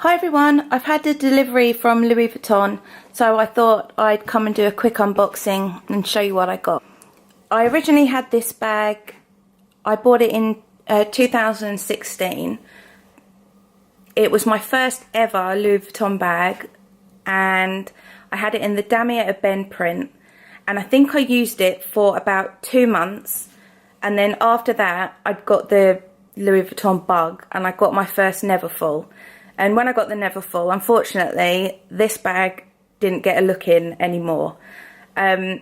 Hi everyone, I've had a delivery from Louis Vuitton, so I thought I'd come and do a quick unboxing and show you what I got. I originally had this bag, I bought it in 2016. It was my first ever Louis Vuitton bag and I had it in the damier ebene print, and I think I used it for about 2 months, and then after that I got the Louis Vuitton bug and I got my first Neverfull. And when I got the Neverfull, unfortunately, this bag didn't get a look in anymore. I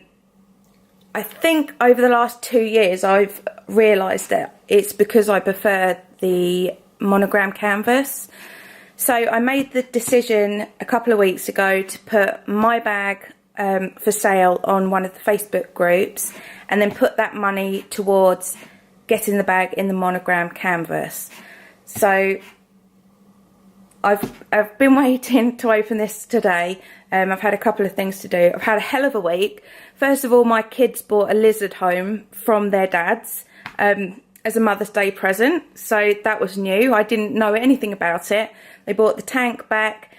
think over the last 2 years, I've realised that it's because I prefer the monogram canvas. So I made the decision a couple of weeks ago to put my bag for sale on one of the Facebook groups, and then put that money towards getting the bag in the monogram canvas. So I've been waiting to open this today. I've had a couple of things to do. I've had a hell of a week. First of all, my kids bought a lizard home from their dads as a Mother's Day present. So that was new. I didn't know anything about it. They bought the tank back,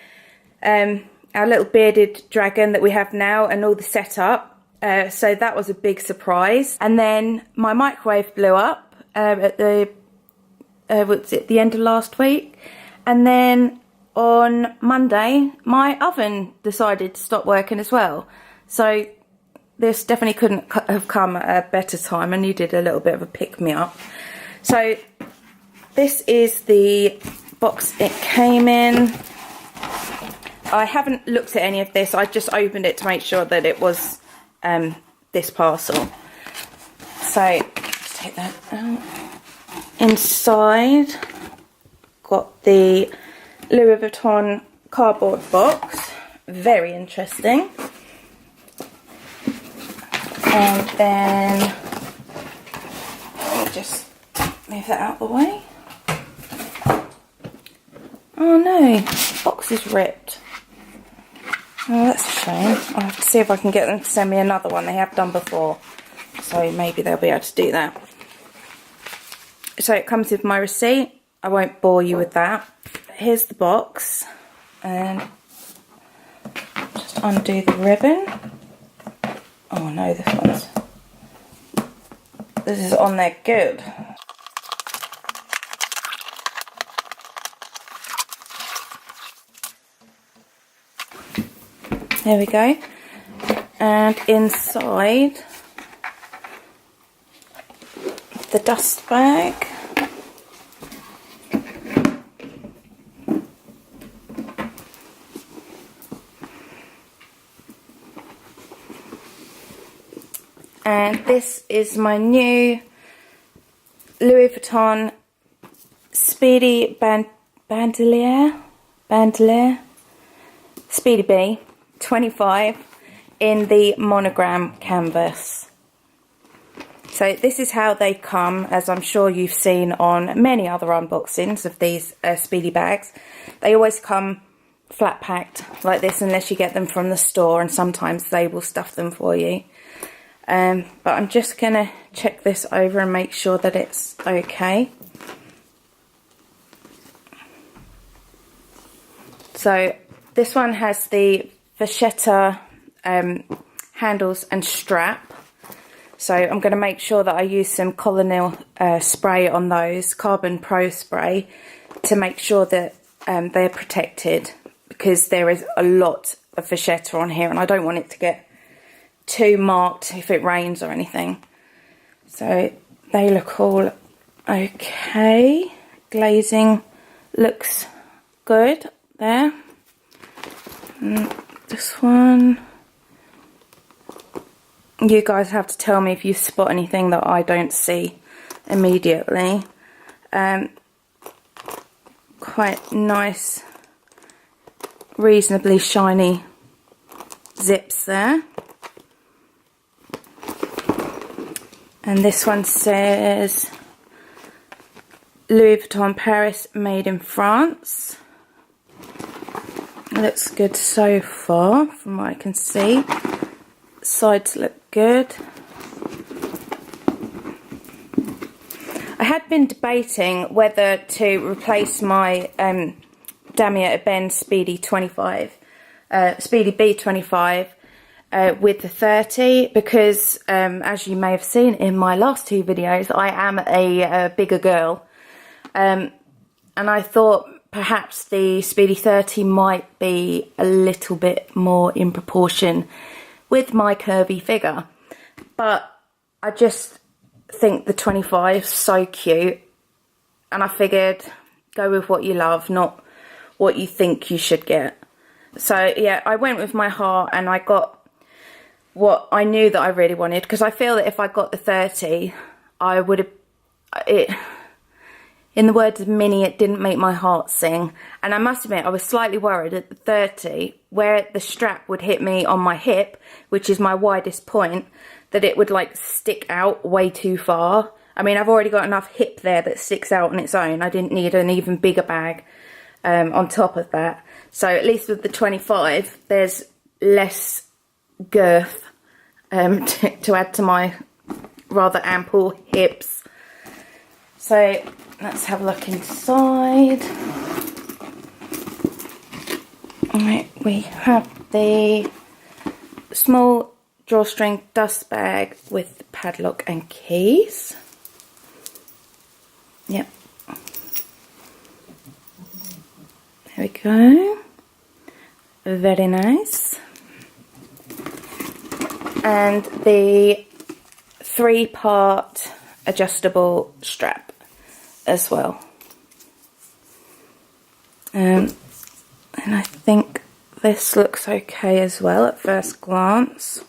our little bearded dragon that we have now, and all the setup. So that was a big surprise. And then my microwave blew up at the end of last week. And then on Monday, my oven decided to stop working as well. So this definitely couldn't have come at a better time. I needed a little bit of a pick-me-up. So this is the box it came in. I haven't looked at any of this. I just opened it to make sure that it was this parcel. So let's take that out. Inside, got the Louis Vuitton cardboard box, very interesting. And then let me just move that out of the way. Oh no, the box is ripped. Oh, that's a shame. I'll have to see if I can get them to send me another one. They have done before, so maybe they'll be able to do that. So it comes with my receipt. I won't bore you with that. Here's the box, and just undo the ribbon. Oh no, this is on there good. There we go. And inside, the dust bag. And this is my new Louis Vuitton Speedy Bandoulière, Speedy B 25 in the monogram canvas. So this is how they come, as I'm sure you've seen on many other unboxings of these Speedy bags. They always come flat packed like this unless you get them from the store, and sometimes they will stuff them for you. But I'm just going to check this over and make sure that it's okay. So this one has the vachetta handles and strap. So I'm going to make sure that I use some Colonel spray on those, Carbon Pro spray, to make sure that they're protected, because there is a lot of vachetta on here and I don't want it to get too marked if it rains or anything. So they look all okay. Glazing looks good there. And this one, you guys have to tell me if you spot anything that I don't see immediately. Quite nice, reasonably shiny zips there. And this one says Louis Vuitton Paris, made in France. Looks good so far from what I can see. Sides look good. I had been debating whether to replace my damier ebene Speedy 25, Speedy B25 with the 30, because as you may have seen in my last two videos, I am a bigger girl, and I thought perhaps the Speedy 30 might be a little bit more in proportion with my curvy figure, but I just think the 25 is so cute, and I figured go with what you love, not what you think you should get. So yeah, I went with my heart and I got what I knew that I really wanted, because I feel that if I got the 30, I would have, in the words of Minnie, it didn't make my heart sing. And I must admit, I was slightly worried at the 30, where the strap would hit me on my hip, which is my widest point, that it would like stick out way too far. I mean, I've already got enough hip there that sticks out on its own. I didn't need an even bigger bag on top of that. So at least with the 25, there's less girth to add to my rather ample hips. So let's have a look inside. Alright, we have the small drawstring dust bag with the padlock and keys. Yep. There we go. Very nice. And the 3-part adjustable strap as well. And I think this looks okay as well at first glance.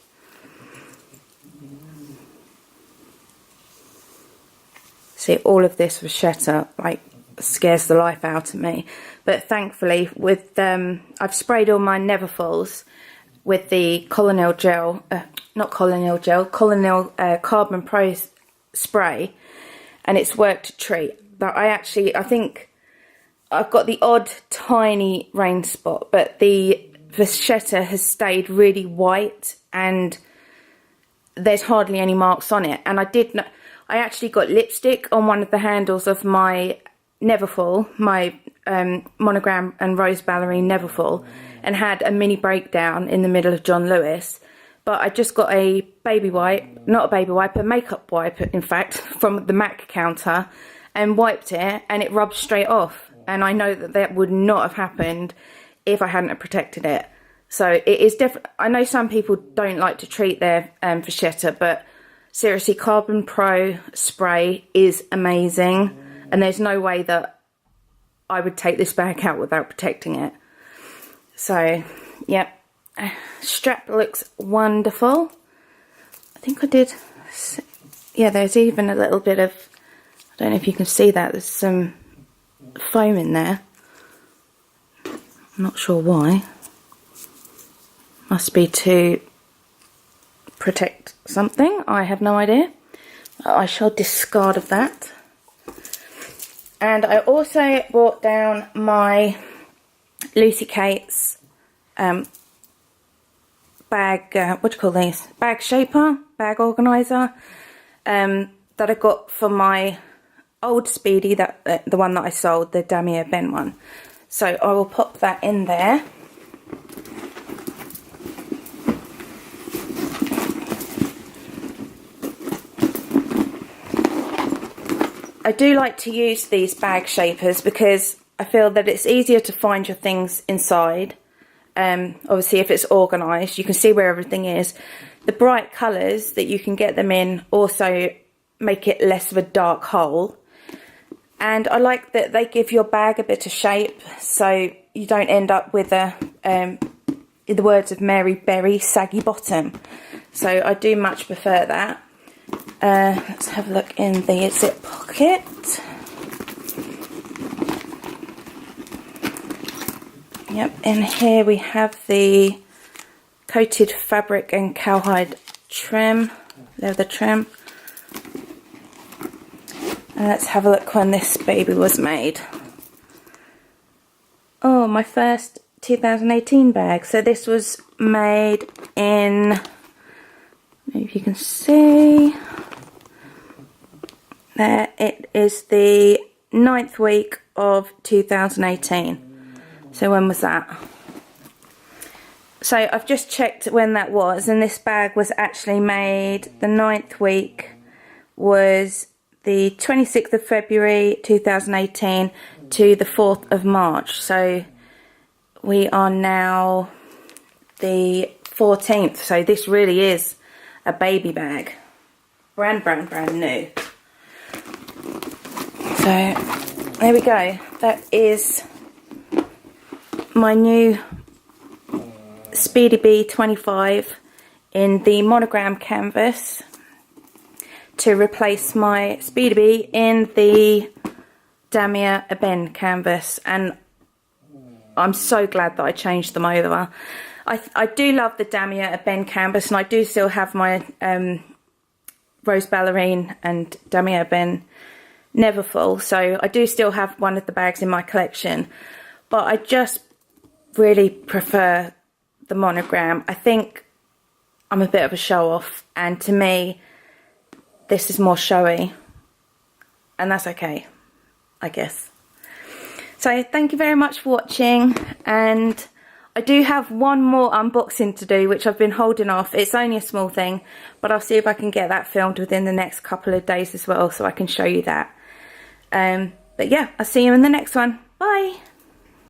See, all of this vachetta like scares the life out of me, but thankfully with I've sprayed all my Neverfulls with the Colonel gel, Colonel Carbon Pro spray, and it's worked a treat. But I think I've got the odd tiny rain spot, but the vachetta has stayed really white and there's hardly any marks on it. And I actually got lipstick on one of the handles of my Neverfull, my monogram and rose ballerine Neverfull, and had a mini breakdown in the middle of John Lewis. But I just got a baby wipe, not a baby wipe, a makeup wipe in fact, from the MAC counter, and wiped it, and it rubbed straight off. And I know that that would not have happened if I hadn't have protected it. So it is definitely, I know some people don't like to treat their vachetta, but seriously, Carbon Pro spray is amazing, and there's no way that I would take this bag out without protecting it. So, yep, strap looks wonderful. I think I did, yeah, there's even a little bit of, I don't know if you can see that, there's some foam in there. I'm not sure why. Must be to protect something, I have no idea. I shall discard of that. And I also brought down my Lucy Kate's bag, what do you call these? Bag shaper, bag organiser, that I got for my old Speedy, that the one that I sold, the damier ebene one. So I will pop that in there. I do like to use these bag shapers because I feel that it's easier to find your things inside. Obviously if it's organised, you can see where everything is. The bright colours that you can get them in also make it less of a dark hole. And I like that they give your bag a bit of shape, so you don't end up with a, in the words of Mary Berry, saggy bottom. So I do much prefer that. Let's have a look in the zip pocket. Yep, in here we have the coated fabric and cowhide trim, leather trim. And let's have a look when this baby was made. Oh, my first 2018 bag. So this was made in, maybe if you can see, there it is, the 9th week of 2018. So when was that? So I've just checked when that was, and this bag was actually made, the 9th week was the 26th of February 2018 to the 4th of March. So we are now the 14th. So this really is a baby bag. Brand new. So there we go. That is my new Speedy B25 in the monogram canvas to replace my Speedy B in the damier ebene canvas, and I'm so glad that I changed them over. I do love the damier ebene canvas, and I do still have my rose ballerine and damier ebene never full, so I do still have one of the bags in my collection, but I just really prefer the monogram. I think I'm a bit of a show off, and to me this is more showy, and that's okay, I guess. So thank you very much for watching, and I do have one more unboxing to do which I've been holding off. It's only a small thing, but I'll see if I can get that filmed within the next couple of days as well, so I can show you that. But yeah, I'll see you in the next one. Bye.